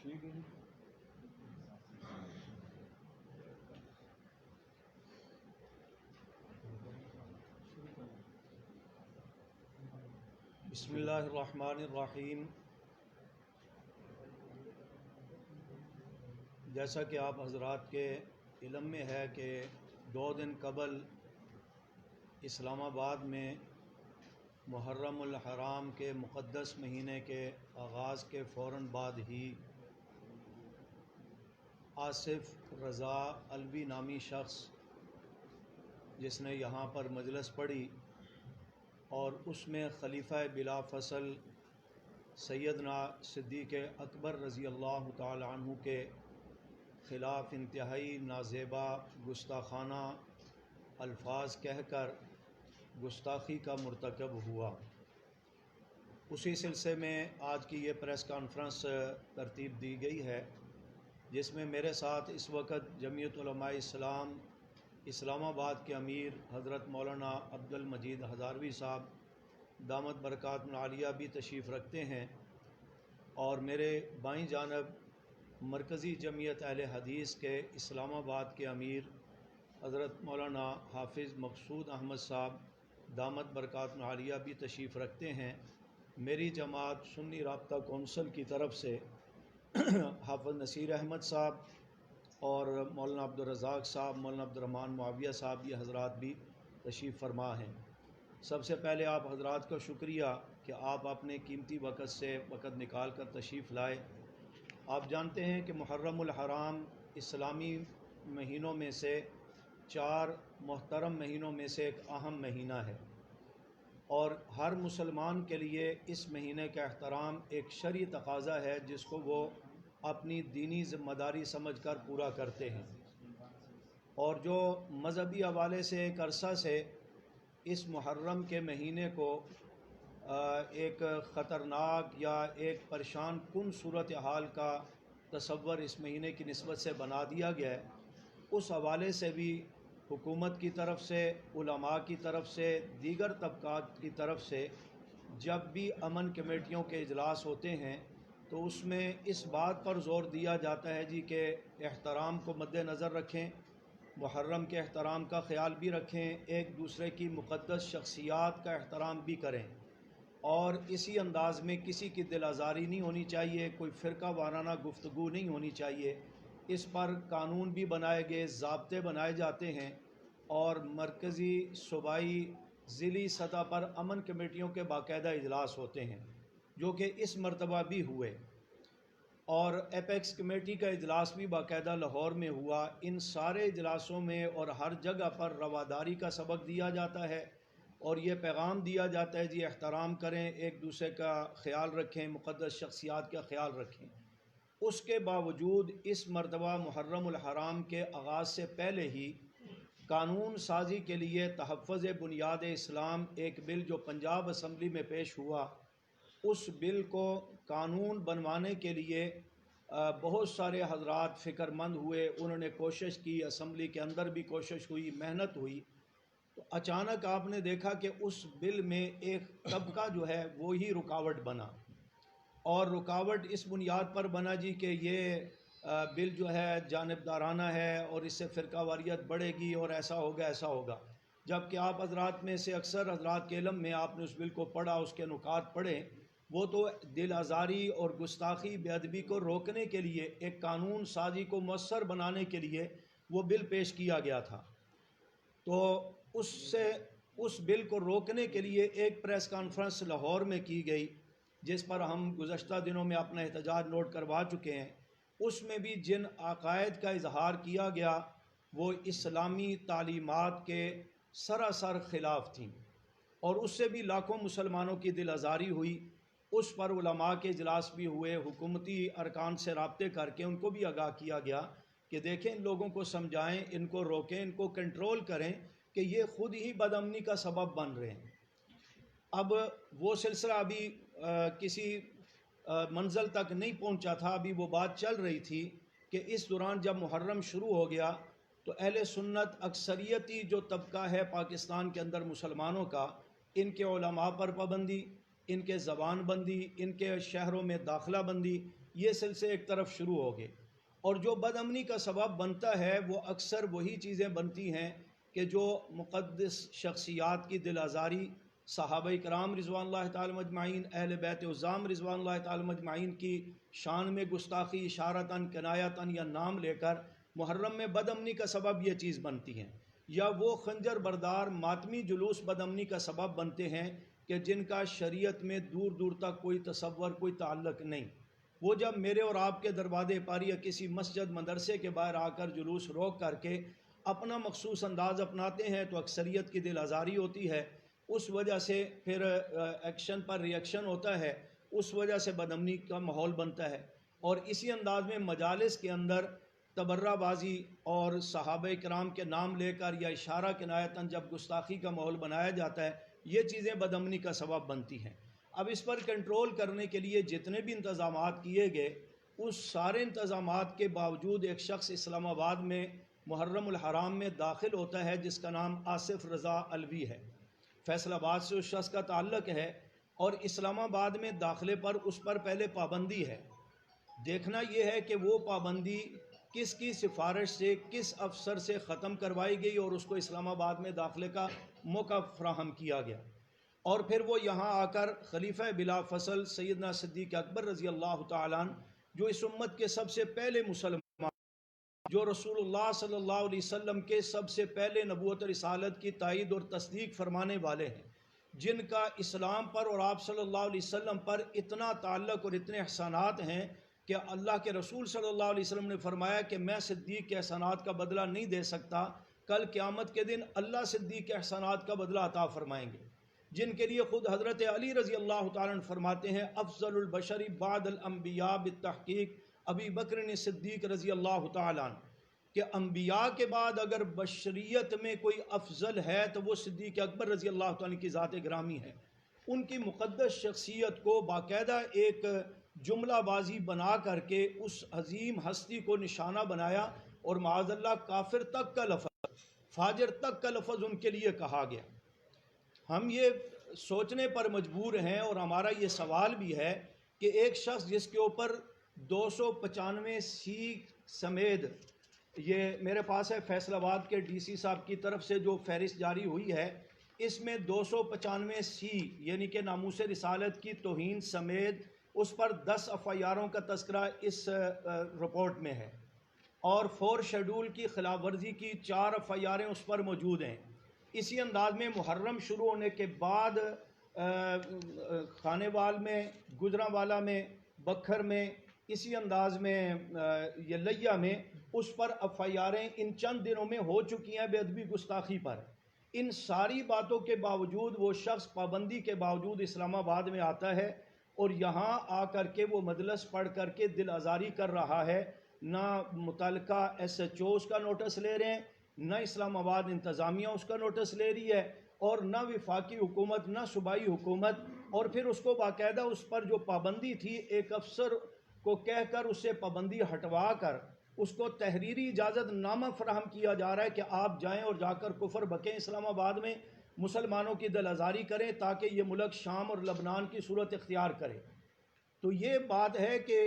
بسم اللہ الرحمن الرحیم۔ جیسا کہ آپ حضرات کے علم میں ہے کہ 2 دن قبل اسلام آباد میں محرم الحرام کے مقدس مہینے کے آغاز کے فوراً بعد ہی آصف رضا علوی نامی شخص جس نے یہاں پر مجلس پڑھی اور اس میں خلیفہ بلا فصل سیدنا صدیق اکبر رضی اللہ تعالی عنہ کے خلاف انتہائی نازیبا گستاخانہ الفاظ کہہ کر گستاخی کا مرتکب ہوا۔ اسی سلسلے میں آج کی یہ پریس کانفرنس ترتیب دی گئی ہے، جس میں میرے ساتھ اس وقت جمعیت علماء اسلام اسلام آباد کے امیر حضرت مولانا عبد المجید ہزاروی صاحب دامت برکاتہ العالیہ بھی تشریف رکھتے ہیں، اور میرے بائیں جانب مرکزی جمعیت اہل حدیث کے اسلام آباد کے امیر حضرت مولانا حافظ مقصود احمد صاحب دامت برکاتہ العالیہ بھی تشریف رکھتے ہیں۔ میری جماعت سنی رابطہ کونسل کی طرف سے حافظ نصیر احمد صاحب اور مولانا عبدالرزاق صاحب، مولانا عبدالرحمن معاویہ صاحب، یہ حضرات بھی تشریف فرما ہیں۔ سب سے پہلے آپ حضرات کا شکریہ کہ آپ اپنے قیمتی وقت سے وقت نکال کر تشریف لائے۔ آپ جانتے ہیں کہ محرم الحرام اسلامی مہینوں میں سے 4 محترم مہینوں میں سے ایک اہم مہینہ ہے، اور ہر مسلمان کے لیے اس مہینے کا احترام ایک شرعی تقاضا ہے جس کو وہ اپنی دینی ذمہ داری سمجھ کر پورا کرتے ہیں، اور جو مذہبی حوالے سے ایک عرصہ سے اس محرم کے مہینے کو ایک خطرناک یا ایک پریشان کن صورتحال کا تصور اس مہینے کی نسبت سے بنا دیا گیا ہے، اس حوالے سے بھی حکومت کی طرف سے، علماء کی طرف سے، دیگر طبقات کی طرف سے جب بھی امن کمیٹیوں کے اجلاس ہوتے ہیں تو اس میں اس بات پر زور دیا جاتا ہے کہ احترام کو مد نظر رکھیں، محرم کے احترام کا خیال بھی رکھیں، ایک دوسرے کی مقدس شخصیات کا احترام بھی کریں، اور اسی انداز میں کسی کی دل آزاری نہیں ہونی چاہیے، کوئی فرقہ وارانہ گفتگو نہیں ہونی چاہیے۔ اس پر قانون بھی بنائے گئے، ضابطے بنائے جاتے ہیں، اور مرکزی، صوبائی، ضلعی سطح پر امن کمیٹیوں کے باقاعدہ اجلاس ہوتے ہیں، جو کہ اس مرتبہ بھی ہوئے، اور ایپیکس کمیٹی کا اجلاس بھی باقاعدہ لاہور میں ہوا۔ ان سارے اجلاسوں میں اور ہر جگہ پر رواداری کا سبق دیا جاتا ہے، اور یہ پیغام دیا جاتا ہے جی احترام کریں، ایک دوسرے کا خیال رکھیں، مقدس شخصیات کا خیال رکھیں۔ اس کے باوجود اس مرتبہ محرم الحرام کے آغاز سے پہلے ہی قانون سازی کے لیے تحفظ بنیاد اسلام ایک بل جو پنجاب اسمبلی میں پیش ہوا، اس بل کو قانون بنوانے کے لیے بہت سارے حضرات فکر مند ہوئے، انہوں نے کوشش کی، اسمبلی کے اندر بھی کوشش ہوئی، محنت ہوئی، تو اچانک آپ نے دیکھا کہ اس بل میں ایک طبقہ جو ہے وہی رکاوٹ بنا، اور رکاوٹ اس بنیاد پر بنا جی کہ یہ بل جو ہے جانبدارانہ ہے اور اس سے فرقہ واریت بڑھے گی اور ایسا ہوگا ایسا ہوگا، جبکہ آپ حضرات میں سے اکثر حضرات کے علم میں آپ نے اس بل کو پڑھا، اس کے نکات پڑھے، وہ تو دل آزاری اور گستاخی بے ادبی کو روکنے کے لیے، ایک قانون سازی کو مؤثر بنانے کے لیے وہ بل پیش کیا گیا تھا۔ تو اس بل کو روکنے کے لیے ایک پریس کانفرنس لاہور میں کی گئی، جس پر ہم گزشتہ دنوں میں اپنا احتجاج نوٹ کروا چکے ہیں۔ اس میں بھی جن عقائد کا اظہار کیا گیا وہ اسلامی تعلیمات کے سراسر خلاف تھیں، اور اس سے بھی لاکھوں مسلمانوں کی دل آزاری ہوئی۔ اس پر علماء کے اجلاس بھی ہوئے، حکومتی ارکان سے رابطے کر کے ان کو بھی آگاہ کیا گیا کہ دیکھیں، ان لوگوں کو سمجھائیں، ان کو روکیں، ان کو کنٹرول کریں کہ یہ خود ہی بدامنی کا سبب بن رہے ہیں۔ اب وہ سلسلہ ابھی کسی منزل تک نہیں پہنچا تھا، ابھی وہ بات چل رہی تھی کہ اس دوران جب محرم شروع ہو گیا تو اہل سنت اکثریتی جو طبقہ ہے پاکستان کے اندر مسلمانوں کا، ان کے علماء پر پابندی، ان کے زبان بندی، ان کے شہروں میں داخلہ بندی، یہ سلسلے ایک طرف شروع ہو گئے۔ اور جو بد امنی کا سبب بنتا ہے وہ اکثر وہی چیزیں بنتی ہیں کہ جو مقدس شخصیات کی دل آزاری، صحابہ کرام رضوان اللہ تعالی مجمعین، اہل بیت عظام رضوان اللہ تعالی مجمعین کی شان میں گستاخی، اشارتاً، کنایتاً یا نام لے کر محرم میں بد امنی کا سبب یہ چیز بنتی ہیں، یا وہ خنجر بردار ماتمی جلوس بد امنی کا سبب بنتے ہیں کہ جن کا شریعت میں دور دور تک کوئی تصور، کوئی تعلق نہیں۔ وہ جب میرے اور آپ کے دروازے پر یا کسی مسجد مدرسے کے باہر آ کر جلوس روک کر کے اپنا مخصوص انداز اپناتے ہیں تو اکثریت کی دل آزاری ہوتی ہے، اس وجہ سے پھر ایکشن پر ری ایکشن ہوتا ہے، اس وجہ سے بد امنی کا ماحول بنتا ہے۔ اور اسی انداز میں مجالس کے اندر تبرہ بازی اور صحابہ کرام کے نام لے کر یا اشارہ کنایتاً جب گستاخی کا ماحول بنایا جاتا ہے، یہ چیزیں بد امنی کا سبب بنتی ہیں۔ اب اس پر کنٹرول کرنے کے لیے جتنے بھی انتظامات کیے گئے، اس سارے انتظامات کے باوجود ایک شخص اسلام آباد میں محرم الحرام میں داخل ہوتا ہے جس کا نام آصف رضا علوی ہے، فیصل آباد سے اس شخص کا تعلق ہے، اور اسلام آباد میں داخلے پر اس پر پہلے پابندی ہے۔ دیکھنا یہ ہے کہ وہ پابندی کس کی سفارش سے، کس افسر سے ختم کروائی گئی اور اس کو اسلام آباد میں داخلے کا موقع فراہم کیا گیا۔ اور پھر وہ یہاں آ کر خلیفہ بلا فصل سیدنا صدیق اکبر رضی اللہ تعالیٰ عنہ، جو اس امت کے سب سے پہلے مسلمان، جو رسول اللہ صلی اللہ علیہ وسلم کے سب سے پہلے نبوت رسالت کی تائید اور تصدیق فرمانے والے ہیں، جن کا اسلام پر اور آپ صلی اللہ علیہ وسلم پر اتنا تعلق اور اتنے احسانات ہیں کہ اللہ کے رسول صلی اللہ علیہ وسلم نے فرمایا کہ میں صدیق کے احسانات کا بدلہ نہیں دے سکتا، کل قیامت کے دن اللہ صدیق کے احسانات کا بدلہ عطا فرمائیں گے، جن کے لیے خود حضرت علی رضی اللہ تعالیٰ عنہ فرماتے ہیں افضل البشر بعد الانبیاء بالتحقیق ابی بکر صدیق رضی اللہ تعالیٰ عنہ، کہ انبیاء کے بعد اگر بشریت میں کوئی افضل ہے تو وہ صدیق اکبر رضی اللہ تعالیٰ عنہ کی ذات گرامی ہے۔ ان کی مقدس شخصیت کو باقاعدہ ایک جملہ بازی بنا کر کے اس عظیم ہستی کو نشانہ بنایا، اور معاذ اللہ کافر تک کا لفظ، فاجر تک کا لفظ ان کے لیے کہا گیا۔ ہم یہ سوچنے پر مجبور ہیں اور ہمارا یہ سوال بھی ہے کہ ایک شخص جس کے اوپر 295 سی سمیت، یہ میرے پاس ہے فیصل آباد کے ڈی سی صاحب کی طرف سے جو فہرست جاری ہوئی ہے، اس میں 295 سی یعنی کہ ناموس رسالت کی توہین سمیت اس پر 10 FIRوں کا تذکرہ اس رپورٹ میں ہے، اور 4 شیڈول کی خلاف ورزی کی 4 FIRیں اس پر موجود ہیں۔ اسی انداز میں محرم شروع ہونے کے بعد خانے وال میں، گجرانوالا میں، بکھر میں، اسی انداز میں یہ لیا میں اس پر FIRیں ان چند دنوں میں ہو چکی ہیں بے ادبی گستاخی پر۔ ان ساری باتوں کے باوجود وہ شخص پابندی کے باوجود اسلام آباد میں آتا ہے اور یہاں آ کر کے وہ مجلس پڑھ کر کے دل آزاری کر رہا ہے۔ نہ متعلقہ SHO اس کا نوٹس لے رہے ہیں، نہ اسلام آباد انتظامیہ اس کا نوٹس لے رہی ہے، اور نہ وفاقی حکومت، نہ صوبائی حکومت۔ اور پھر اس کو باقاعدہ اس پر جو پابندی تھی ایک افسر کو کہہ کر اس سے پابندی ہٹوا کر اس کو تحریری اجازت نامہ فراہم کیا جا رہا ہے کہ آپ جائیں اور جا کر کفر بکیں اسلام آباد میں، مسلمانوں کی دل آزاری کریں تاکہ یہ ملک شام اور لبنان کی صورت اختیار کرے۔ تو یہ بات ہے کہ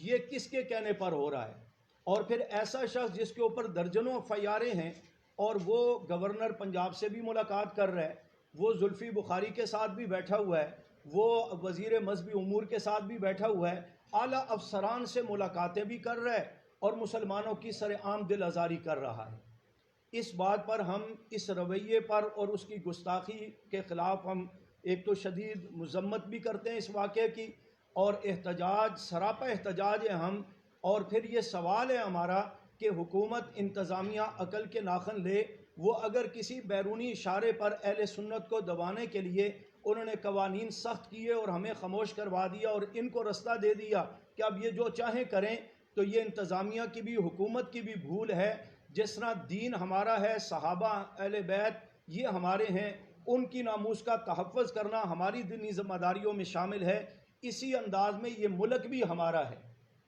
یہ کس کے کہنے پر ہو رہا ہے؟ اور پھر ایسا شخص جس کے اوپر درجنوں FIRیں ہیں اور وہ گورنر پنجاب سے بھی ملاقات کر رہا ہے، وہ زلفی بخاری کے ساتھ بھی بیٹھا ہوا ہے، وہ وزیر مذہبی امور کے ساتھ بھی بیٹھا ہوا ہے، اعلیٰ افسران سے ملاقاتیں بھی کر رہا ہے اور مسلمانوں کی سر عام دل آزاری کر رہا ہے۔ اس بات پر ہم اس رویے پر اور اس کی گستاخی کے خلاف ہم ایک تو شدید مذمت بھی کرتے ہیں اس واقعے کی، اور احتجاج، سراپا احتجاج ہے ہم۔ اور پھر یہ سوال ہے ہمارا کہ حکومت، انتظامیہ عقل کے ناخن لے، وہ اگر کسی بیرونی اشارے پر اہل سنت کو دبانے کے لیے انہوں نے قوانین سخت کیے اور ہمیں خاموش کروا دیا اور ان کو رستہ دے دیا کہ اب یہ جو چاہیں کریں، تو یہ انتظامیہ کی بھی، حکومت کی بھی بھول ہے۔ جس طرح دین ہمارا ہے، صحابہ، اہل بیت یہ ہمارے ہیں، ان کی ناموس کا تحفظ کرنا ہماری دینی ذمہ داریوں میں شامل ہے، اسی انداز میں یہ ملک بھی ہمارا ہے۔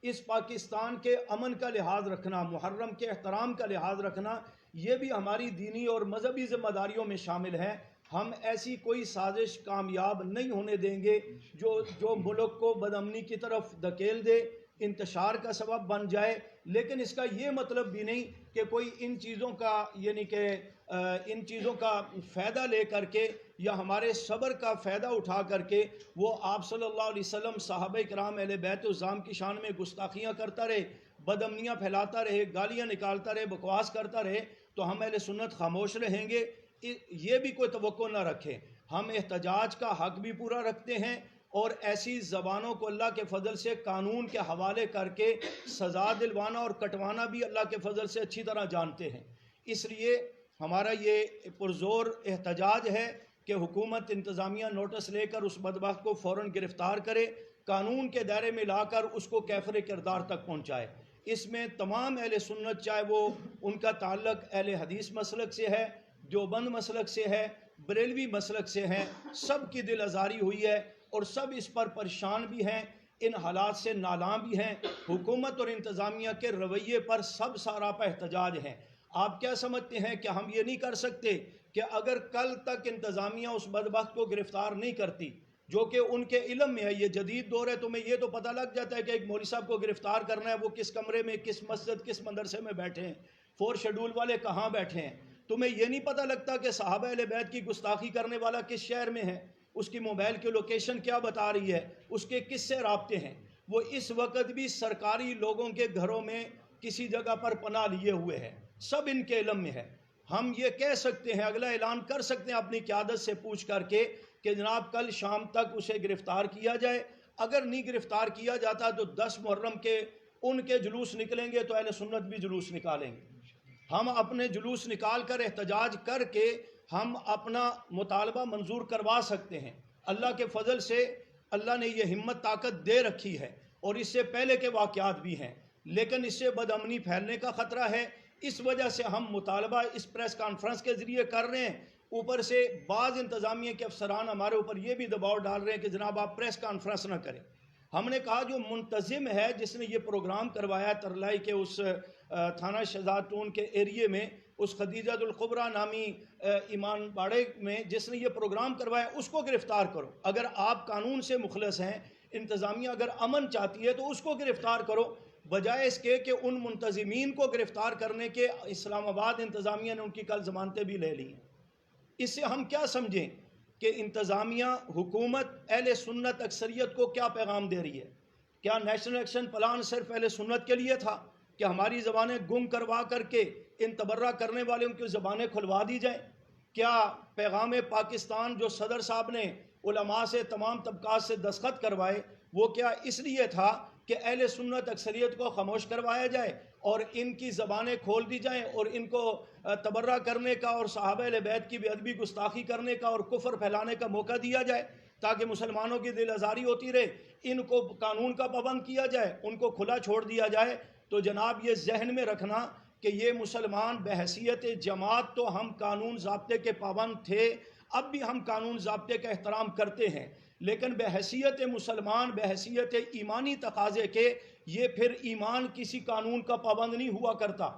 اس پاکستان کے امن کا لحاظ رکھنا، محرم کے احترام کا لحاظ رکھنا، یہ بھی ہماری دینی اور مذہبی ذمہ داریوں میں شامل ہے۔ ہم ایسی کوئی سازش کامیاب نہیں ہونے دیں گے جو ملک کو بدامنی کی طرف دھکیل دے، انتشار کا سبب بن جائے. لیکن اس کا یہ مطلب بھی نہیں کہ کوئی ان چیزوں کا یعنی کہ ان چیزوں کا فائدہ لے کر کے یا ہمارے صبر کا فائدہ اٹھا کر کے وہ آپ صلی اللہ علیہ وسلم، صحابہ کرام، اہل بیت الزام کی شان میں گستاخیاں کرتا رہے، بدامنیاں پھیلاتا رہے، گالیاں نکالتا رہے، بکواس کرتا رہے، تو ہم اہل سنت خاموش رہیں گے؟ یہ بھی کوئی توقع نہ رکھیں. ہم احتجاج کا حق بھی پورا رکھتے ہیں اور ایسی زبانوں کو اللہ کے فضل سے قانون کے حوالے کر کے سزا دلوانا اور کٹوانا بھی اللہ کے فضل سے اچھی طرح جانتے ہیں. اس لیے ہمارا یہ پرزور احتجاج ہے کہ حکومت انتظامیہ نوٹس لے کر اس بدبخت کو فوراً گرفتار کرے، قانون کے دائرے میں لا کر اس کو کیفر کردار تک پہنچائے. اس میں تمام اہل سنت، چاہے وہ ان کا تعلق اہل حدیث مسلک سے ہے، دیوبند مسلک سے ہے، بریلوی مسلک سے ہیں، سب کی دل آزاری ہوئی ہے اور سب اس پر پریشان بھی ہیں، ان حالات سے نالاں بھی ہیں. حکومت اور انتظامیہ کے رویے پر سب سراپا احتجاج ہیں. آپ کیا سمجھتے ہیں کہ ہم یہ نہیں کر سکتے کہ اگر کل تک انتظامیہ اس بدبخت کو گرفتار نہیں کرتی جو کہ ان کے علم میں ہے، یہ جدید دور ہے، تمہیں یہ تو پتہ لگ جاتا ہے کہ ایک مولوی صاحب کو گرفتار کرنا ہے، وہ کس کمرے میں، کس مسجد، کس مدرسے میں بیٹھے ہیں، 4 شیڈول والے کہاں بیٹھے ہیں. تمہیں یہ نہیں پتہ لگتا کہ صحابہ اہل بیت کی گستاخی کرنے والا کس شہر میں ہے، اس کی موبائل کی لوکیشن کیا بتا رہی ہے، اس کے کس سے رابطے ہیں. وہ اس وقت بھی سرکاری لوگوں کے گھروں میں کسی جگہ پر پناہ لیے ہوئے ہیں، سب ان کے علم میں ہے. ہم یہ کہہ سکتے ہیں، اگلا اعلان کر سکتے ہیں اپنی قیادت سے پوچھ کر کے کہ جناب کل شام تک اسے گرفتار کیا جائے. اگر نہیں گرفتار کیا جاتا تو 10 محرم کے ان کے جلوس نکلیں گے تو اہل سنت بھی جلوس نکالیں گے. ہم اپنے جلوس نکال کر احتجاج کر کے ہم اپنا مطالبہ منظور کروا سکتے ہیں. اللہ کے فضل سے اللہ نے یہ ہمت طاقت دے رکھی ہے اور اس سے پہلے کے واقعات بھی ہیں، لیکن اس سے بدامنی پھیلنے کا خطرہ ہے. اس وجہ سے ہم مطالبہ اس پریس کانفرنس کے ذریعے کر رہے ہیں. اوپر سے بعض انتظامیہ کے افسران ہمارے اوپر یہ بھی دباؤ ڈال رہے ہیں کہ جناب آپ پریس کانفرنس نہ کریں. ہم نے کہا جو منتظم ہے، جس نے یہ پروگرام کروایا ترلائی کے اس تھانہ شہزاد کے ایریے میں، اس خدیجہ القبریٰ نامی ایمان باڑے میں جس نے یہ پروگرام کروایا، اس کو گرفتار کرو. اگر آپ قانون سے مخلص ہیں، انتظامیہ اگر امن چاہتی ہے تو اس کو گرفتار کرو، بجائے اس کے کہ ان منتظمین کو گرفتار کرنے کے اسلام آباد انتظامیہ نے ان کی کل ضمانتیں بھی لے لی ہیں. اس سے ہم کیا سمجھیں کہ انتظامیہ، حکومت اہل سنت اکثریت کو کیا پیغام دے رہی ہے؟ کیا نیشنل ایکشن پلان صرف اہل سنت کے لیے تھا کہ ہماری زبانیں گم کروا کر کے ان تبرہ کرنے والوں کی زبانیں کھلوا دی جائیں؟ کیا پیغام پاکستان جو صدر صاحب نے علماء سے، تمام طبقات سے دستخط کروائے، وہ کیا اس لیے تھا کہ اہل سنت اکثریت کو خاموش کروایا جائے اور ان کی زبانیں کھول دی جائیں اور ان کو تبرہ کرنے کا اور صحابہ اہل بیت کی بے ادبی گستاخی کرنے کا اور کفر پھیلانے کا موقع دیا جائے تاکہ مسلمانوں کی دل آزاری ہوتی رہے، ان کو قانون کا پابند کیا جائے، ان کو کھلا چھوڑ دیا جائے؟ تو جناب یہ ذہن میں رکھنا کہ یہ مسلمان بحیثیت جماعت تو ہم قانون ضابطے کے پابند تھے، اب بھی ہم قانون ضابطے کا احترام کرتے ہیں، لیکن بحیثیت مسلمان، بحیثیت ایمانی تقاضے کے، یہ پھر ایمان کسی قانون کا پابند نہیں ہوا کرتا.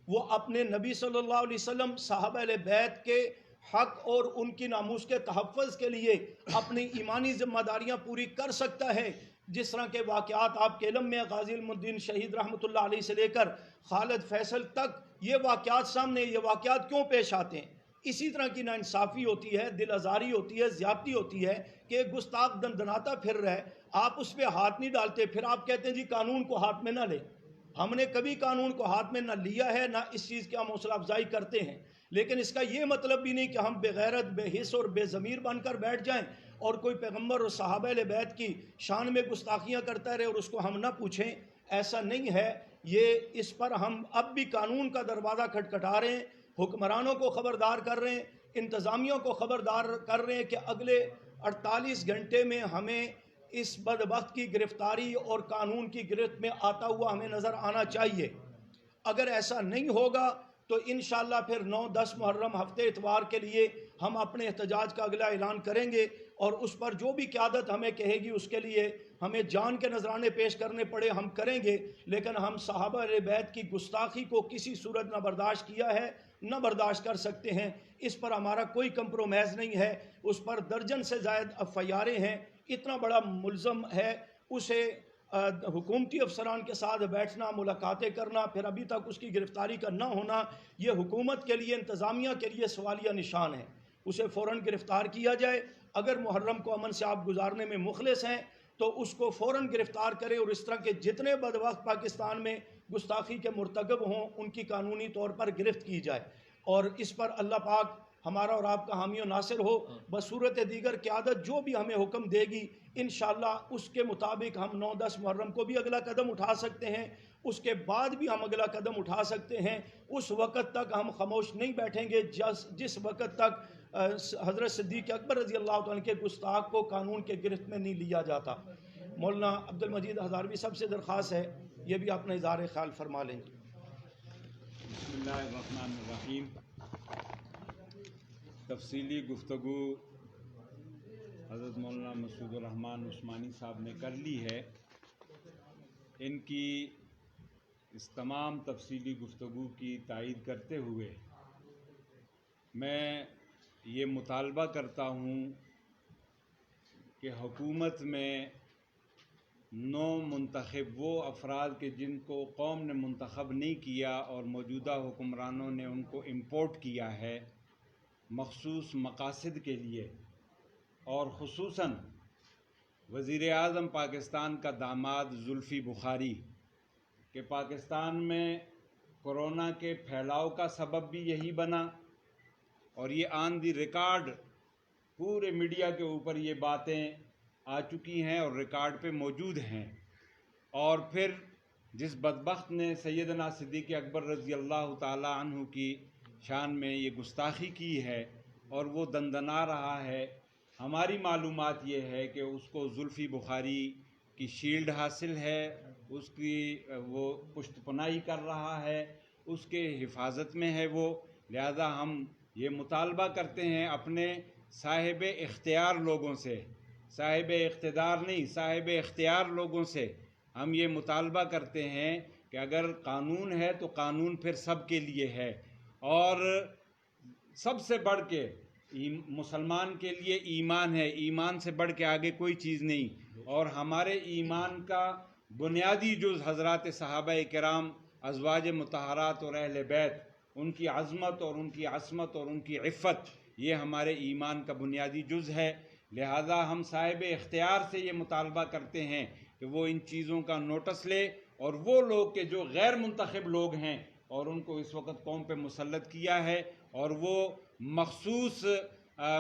وہ اپنے نبی صلی اللہ علیہ وسلم، صحابہ اہل بیت کے حق اور ان کی ناموس کے تحفظ کے لیے اپنی ایمانی ذمہ داریاں پوری کر سکتا ہے. جس طرح کے واقعات آپ کے علم میں، غازی الدین شہید رحمۃ اللہ علیہ سے لے کر خالد فیصل تک یہ واقعات سامنے، یہ واقعات کیوں پیش آتے ہیں؟ اسی طرح کی ناانصافی ہوتی ہے، دل آزاری ہوتی ہے، زیادتی ہوتی ہے کہ ایک گستاخ دندناتا پھر رہا ہے، آپ اس پہ ہاتھ نہیں ڈالتے، پھر آپ کہتے ہیں جی قانون کو ہاتھ میں نہ لیں. ہم نے کبھی قانون کو ہاتھ میں نہ لیا ہے، نہ اس چیز کی ہم حوصلہ افزائی کرتے ہیں، لیکن اس کا یہ مطلب بھی نہیں کہ ہم بے غیرت، بے حس اور بے ضمیر بن کر بیٹھ جائیں اور کوئی پیغمبر اور صحابہ اہل بیت کی شان میں گستاخیاں کرتا رہے اور اس کو ہم نہ پوچھیں. ایسا نہیں ہے. یہ اس پر ہم اب بھی قانون کا دروازہ کھٹکھٹا رہے ہیں، حکمرانوں کو خبردار کر رہے ہیں، انتظامیوں کو خبردار کر رہے ہیں کہ اگلے 48 گھنٹے میں ہمیں اس بدبخت کی گرفتاری اور قانون کی گرفت میں آتا ہوا ہمیں نظر آنا چاہیے. اگر ایسا نہیں ہوگا تو انشاءاللہ پھر 9-10 محرم ہفتے اتوار کے لیے ہم اپنے احتجاج کا اگلا اعلان کریں گے اور اس پر جو بھی قیادت ہمیں کہے گی اس کے لیے ہمیں جان کے نذرانے پیش کرنے پڑے ہم کریں گے. لیکن ہم صحابہ اہل بیت کی گستاخی کو کسی صورت نہ برداشت کیا ہے نہ برداشت کر سکتے ہیں. اس پر ہمارا کوئی کمپرومائز نہیں ہے. اس پر درجن سے زائد FIR ہیں. اتنا بڑا ملزم ہے, اسے حکومتی افسران کے ساتھ بیٹھنا, ملاقاتیں کرنا, پھر ابھی تک اس کی گرفتاری کا نہ ہونا, یہ حکومت کے لیے, انتظامیہ کے لیے سوالیہ نشان ہے. اسے فوراً گرفتار کیا جائے. اگر محرم کو امن سے آپ گزارنے میں مخلص ہیں تو اس کو فوراً گرفتار کرے, اور اس طرح کے جتنے بدبخت پاکستان میں گستاخی کے مرتکب ہوں ان کی قانونی طور پر گرفت کی جائے. اور اس پر اللہ پاک ہمارا اور آپ کا حامی و ناصر ہو. بصورت دیگر قیادت جو بھی ہمیں حکم دے گی انشاءاللہ اس کے مطابق ہم 9-10 محرم کو بھی اگلا قدم اٹھا سکتے ہیں, اس کے بعد بھی ہم اگلا قدم اٹھا سکتے ہیں. اس وقت تک ہم خاموش نہیں بیٹھیں گے جس وقت تک حضرت صدیق اکبر رضی اللہ عنہ کے گستاخ کو قانون کے گرفت میں نہیں لیا جاتا. مولانا عبد المجید ہزاروی صاحب سے درخواست ہے یہ بھی اپنا اظہار خیال فرما لیں. بسم اللہ الرحمن الرحیم. تفصیلی گفتگو حضرت مولانا مسعود الرحمان عثمانی صاحب نے کر لی ہے. ان کی اس تمام تفصیلی گفتگو کی تائید کرتے ہوئے میں یہ مطالبہ کرتا ہوں کہ حکومت میں نو منتخب وہ افراد کے جن کو قوم نے منتخب نہیں کیا اور موجودہ حکمرانوں نے ان کو امپورٹ کیا ہے مخصوص مقاصد کے لیے, اور خصوصاً وزیر اعظم پاکستان کا داماد زلفی بخاری کہ پاکستان میں کورونا کے پھیلاؤ کا سبب بھی یہی بنا, اور یہ آن دی ریکارڈ پورے میڈیا کے اوپر یہ باتیں آ چکی ہیں اور ریکارڈ پہ موجود ہیں. اور پھر جس بدبخت نے سیدنا صدیق اکبر رضی اللہ تعالی عنہ کی شان میں یہ گستاخی کی ہے اور وہ دندنا رہا ہے, ہماری معلومات یہ ہے کہ اس کو زلفی بخاری کی شیلڈ حاصل ہے, اس کی وہ پشت پناہی کر رہا ہے, اس کے حفاظت میں ہے وہ. لہذا ہم یہ مطالبہ کرتے ہیں اپنے صاحب اختیار لوگوں سے, صاحب اقتدار نہیں, صاحب اختیار لوگوں سے ہم یہ مطالبہ کرتے ہیں کہ اگر قانون ہے تو قانون پھر سب کے لیے ہے, اور سب سے بڑھ کے مسلمان کے لیے ایمان ہے, ایمان سے بڑھ کے آگے کوئی چیز نہیں. اور ہمارے ایمان کا بنیادی جز حضرات صحابہ کرام, ازواج مطہرات اور اہل بیت, ان کی عظمت اور ان کی عصمت اور ان کی عفت, یہ ہمارے ایمان کا بنیادی جز ہے. لہذا ہم صاحب اختیار سے یہ مطالبہ کرتے ہیں کہ وہ ان چیزوں کا نوٹس لے, اور وہ لوگ کہ جو غیر منتخب لوگ ہیں اور ان کو اس وقت قوم پہ مسلط کیا ہے اور وہ مخصوص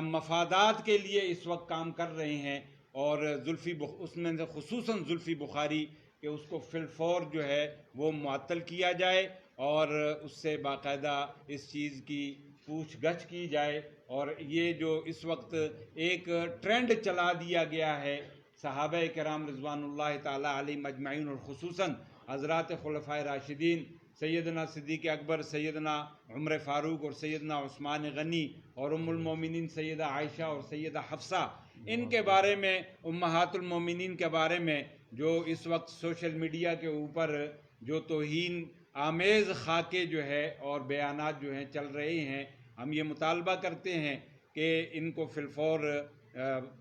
مفادات کے لیے اس وقت کام کر رہے ہیں, اور اس میں سے خصوصاً زلفی بخاری کہ اس کو فی الفور جو ہے وہ معطل کیا جائے اور اس سے باقاعدہ اس چیز کی پوچھ گچھ کی جائے. اور یہ جو اس وقت ایک ٹرینڈ چلا دیا گیا ہے صحابہ کرام رضوان اللہ تعالی علیہم اجمعین اور خصوصاً حضرات خلفائے راشدین سیدنا صدیق اکبر, سیدنا عمر فاروق اور سیدنا عثمان غنی اور ام المومنین سیدہ عائشہ اور سیدہ حفصہ, ان کے بارے میں, امہات المومنین کے بارے میں جو اس وقت سوشل میڈیا کے اوپر جو توہین آمیز خاکے جو ہے اور بیانات جو ہیں چل رہے ہیں, ہم یہ مطالبہ کرتے ہیں کہ ان کو فی الفور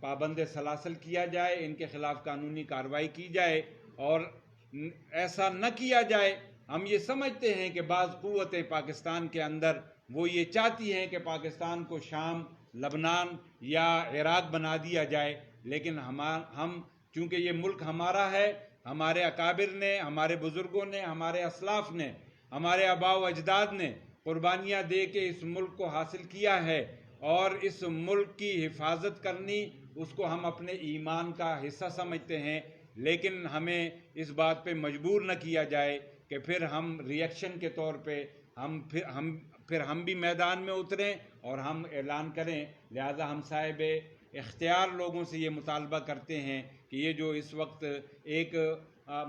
پابند سلاسل کیا جائے, ان کے خلاف قانونی کارروائی کی جائے. اور ایسا نہ کیا جائے, ہم یہ سمجھتے ہیں کہ بعض قوتیں پاکستان کے اندر وہ یہ چاہتی ہیں کہ پاکستان کو شام, لبنان یا عراق بنا دیا جائے, لیکن ہم چونکہ یہ ملک ہمارا ہے, ہمارے اکابر نے, ہمارے بزرگوں نے, ہمارے اسلاف نے, ہمارے آباء و اجداد نے قربانیاں دے کے اس ملک کو حاصل کیا ہے, اور اس ملک کی حفاظت کرنی اس کو ہم اپنے ایمان کا حصہ سمجھتے ہیں. لیکن ہمیں اس بات پہ مجبور نہ کیا جائے کہ پھر ہم ریئیکشن کے طور پہ ہم بھی میدان میں اتریں اور ہم اعلان کریں. لہذا ہم صاحب اختیار لوگوں سے یہ مطالبہ کرتے ہیں کہ یہ جو اس وقت ایک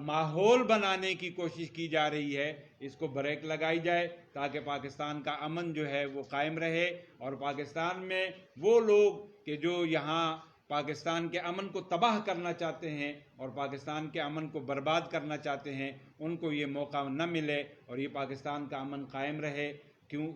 ماحول بنانے کی کوشش کی جا رہی ہے اس کو بریک لگائی جائے تاکہ پاکستان کا امن جو ہے وہ قائم رہے, اور پاکستان میں وہ لوگ کہ جو یہاں پاکستان کے امن کو تباہ کرنا چاہتے ہیں اور پاکستان کے امن کو برباد کرنا چاہتے ہیں ان کو یہ موقع نہ ملے اور یہ پاکستان کا امن قائم رہے. کیوں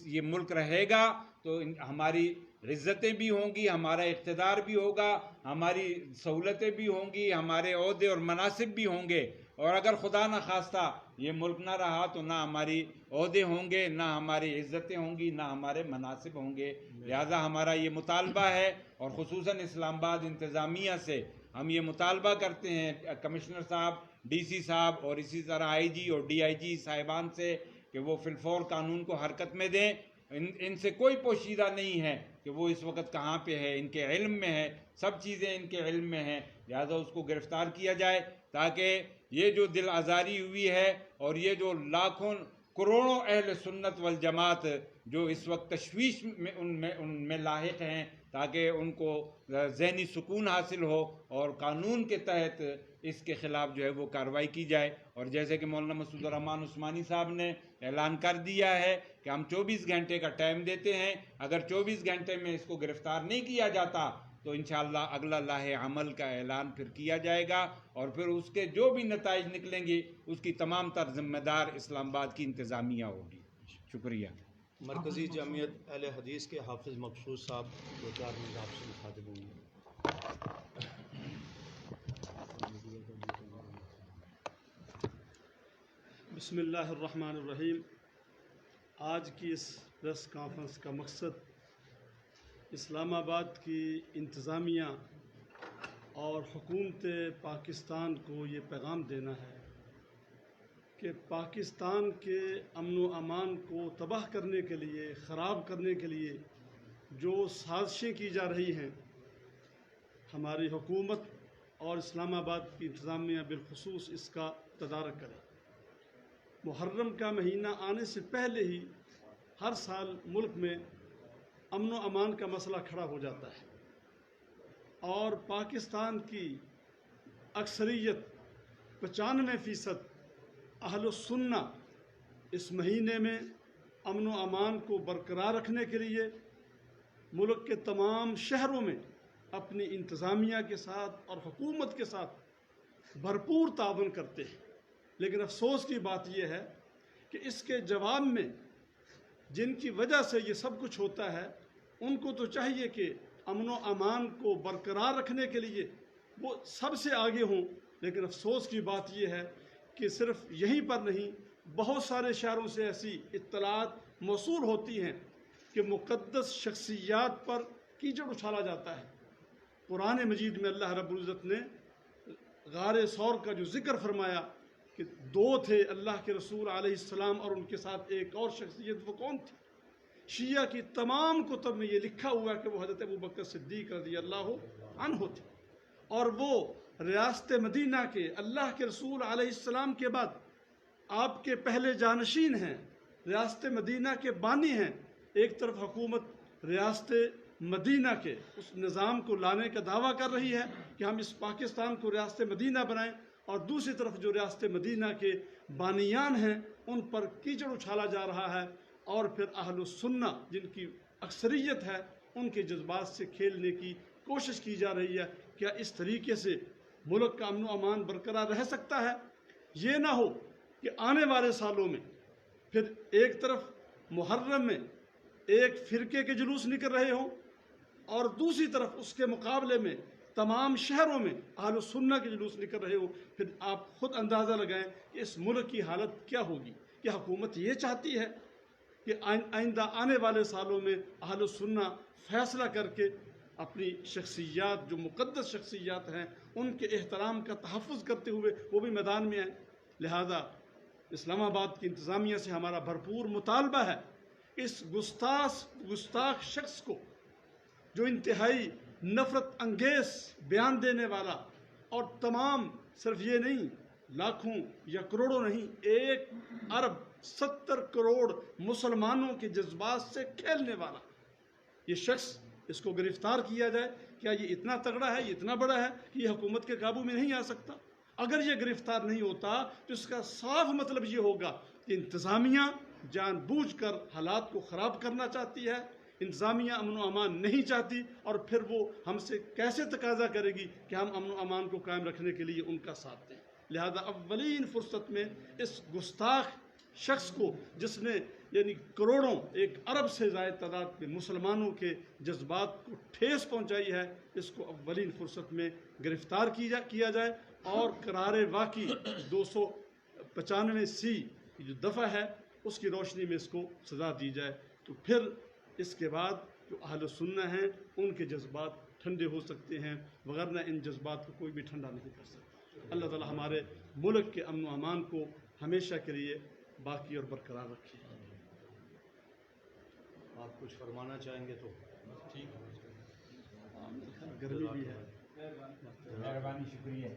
یہ ملک رہے گا تو ہماری عزتیں بھی ہوں گی، ہمارا اقتدار بھی ہوگا، ہماری سہولتیں بھی ہوں گی، ہمارے عہدے اور مناصب بھی ہوں گے. اور اگر خدا نہ خواستہ یہ ملک نہ رہا تو نہ ہماری عہدے ہوں گے، نہ ہماری عزتیں ہوں گی، نہ ہمارے مناصب ہوں گے. لہذا ہمارا یہ مطالبہ ہے، اور خصوصاً اسلام آباد انتظامیہ سے ہم یہ مطالبہ کرتے ہیں کمشنر صاحب، ڈی سی صاحب اور اسی طرح آئی جی اور ڈی آئی جی صاحبان سے کہ وہ فی الفور قانون کو حرکت میں دیں. ان سے کوئی پوشیدہ نہیں ہے کہ وہ اس وقت کہاں پہ ہے، ان کے علم میں ہے، سب چیزیں ان کے علم میں ہیں. لہذا اس کو گرفتار کیا جائے تاکہ یہ جو دل آزاری ہوئی ہے اور یہ جو لاکھوں کروڑوں اہل سنت والجماعت جو اس وقت تشویش میں ان میں لاحق ہیں، تاکہ ان کو ذہنی سکون حاصل ہو اور قانون کے تحت اس کے خلاف جو ہے وہ کارروائی کی جائے. اور جیسے کہ مولانا مسعود الرحمان عثمانی صاحب نے اعلان کر دیا ہے کہ ہم 24 گھنٹے کا ٹائم دیتے ہیں، اگر 24 گھنٹے میں اس کو گرفتار نہیں کیا جاتا تو انشاءاللہ اگلا لاہ عمل کا اعلان پھر کیا جائے گا، اور پھر اس کے جو بھی نتائج نکلیں گے اس کی تمام تر ذمہ دار اسلام آباد کی انتظامیہ ہوگی. شکریہ. مرکزی جامعیت اہل حدیث کے حافظ مقصود صاحب 2-4 منٹ آپ سے مخاطب ہوں گے. بسم اللہ الرحمن الرحیم. آج کی اس پریس کانفرنس کا مقصد اسلام آباد کی انتظامیہ اور حکومت پاکستان کو یہ پیغام دینا ہے کہ پاکستان کے امن و امان کو تباہ کرنے کے لیے، خراب کرنے کے لیے جو سازشیں کی جا رہی ہیں، ہماری حکومت اور اسلام آباد کی انتظامیہ بالخصوص اس کا تدارک کرے. محرم کا مہینہ آنے سے پہلے ہی ہر سال ملک میں امن و امان کا مسئلہ کھڑا ہو جاتا ہے، اور پاکستان کی اکثریت 95% اہل السنہ اس مہینے میں امن و امان کو برقرار رکھنے کے لیے ملک کے تمام شہروں میں اپنی انتظامیہ کے ساتھ اور حکومت کے ساتھ بھرپور تعاون کرتے ہیں. لیکن افسوس کی بات یہ ہے کہ اس کے جواب میں جن کی وجہ سے یہ سب کچھ ہوتا ہے، ان کو تو چاہیے کہ امن و امان کو برقرار رکھنے کے لیے وہ سب سے آگے ہوں. لیکن افسوس کی بات یہ ہے کہ صرف یہیں پر نہیں، بہت سارے شہروں سے ایسی اطلاعات موصول ہوتی ہیں کہ مقدس شخصیات پر کیچڑ اچھالا جاتا ہے. قرآن مجید میں اللہ رب العزت نے غار ثور کا جو ذکر فرمایا کہ 2 تھے، اللہ کے رسول علیہ السلام اور ان کے ساتھ ایک اور شخصیت، وہ کون تھی؟ شیعہ کی تمام کتب میں یہ لکھا ہوا کہ وہ حضرت ابوبکر صدیق رضی اللہ عنہ تھے، اور وہ ریاست مدینہ کے اللہ کے رسول علیہ السلام کے بعد آپ کے پہلے جانشین ہیں، ریاست مدینہ کے بانی ہیں. ایک طرف حکومت ریاست مدینہ کے اس نظام کو لانے کا دعویٰ کر رہی ہے کہ ہم اس پاکستان کو ریاست مدینہ بنائیں، اور دوسری طرف جو ریاست مدینہ کے بانیان ہیں ان پر کیچڑ اچھالا جا رہا ہے، اور پھر اہل السنہ جن کی اکثریت ہے ان کے جذبات سے کھیلنے کی کوشش کی جا رہی ہے. کیا اس طریقے سے ملک کا امن و امان برقرار رہ سکتا ہے؟ یہ نہ ہو کہ آنے والے سالوں میں پھر ایک طرف محرم میں ایک فرقے کے جلوس نکل رہے ہوں، اور دوسری طرف اس کے مقابلے میں تمام شہروں میں اہل السنہ کے جلوس نکل رہے ہوں. پھر آپ خود اندازہ لگائیں کہ اس ملک کی حالت کیا ہوگی. کیا حکومت یہ چاہتی ہے کہ آئندہ آنے والے سالوں میں اہل السنہ فیصلہ کر کے اپنی شخصیات، جو مقدس شخصیات ہیں، ان کے احترام کا تحفظ کرتے ہوئے وہ بھی میدان میں آئیں؟ لہذا اسلام آباد کی انتظامیہ سے ہمارا بھرپور مطالبہ ہے اس گستاخ شخص کو، جو انتہائی نفرت انگیز بیان دینے والا، اور تمام صرف یہ نہیں، لاکھوں یا کروڑوں نہیں، 1 ارب 70 کروڑ مسلمانوں کے جذبات سے کھیلنے والا یہ شخص، اس کو گرفتار کیا جائے. کیا یہ اتنا تگڑا ہے، یہ اتنا بڑا ہے کہ یہ حکومت کے قابو میں نہیں آ سکتا؟ اگر یہ گرفتار نہیں ہوتا تو اس کا صاف مطلب یہ ہوگا کہ انتظامیہ جان بوجھ کر حالات کو خراب کرنا چاہتی ہے، انتظامیہ امن و امان نہیں چاہتی، اور پھر وہ ہم سے کیسے تقاضا کرے گی کہ ہم امن و امان کو قائم رکھنے کے لیے ان کا ساتھ دیں. لہذا اولین فرصت میں اس گستاخ شخص کو جس نے یعنی کروڑوں 1 ارب سے زائد تعداد میں مسلمانوں کے جذبات کو ٹھیس پہنچائی ہے، اس کو اولین فرصت میں گرفتار کیا جائے اور قرار واقعی 295C کی جو دفعہ ہے اس کی روشنی میں اس کو سزا دی جائے، تو پھر اس کے بعد جو اہل سنہ ہیں ان کے جذبات ٹھنڈے ہو سکتے ہیں، وگرنہ ان جذبات کو کوئی بھی ٹھنڈا نہیں کر سکتا۔ اللہ تعالی ہمارے ملک کے امن و امان کو ہمیشہ کے لیے باقی اور برقرار رکھے۔ آپ کچھ فرمانا چاہیں گے تو گرمی بھی ہے۔ مہربانی، شکریہ۔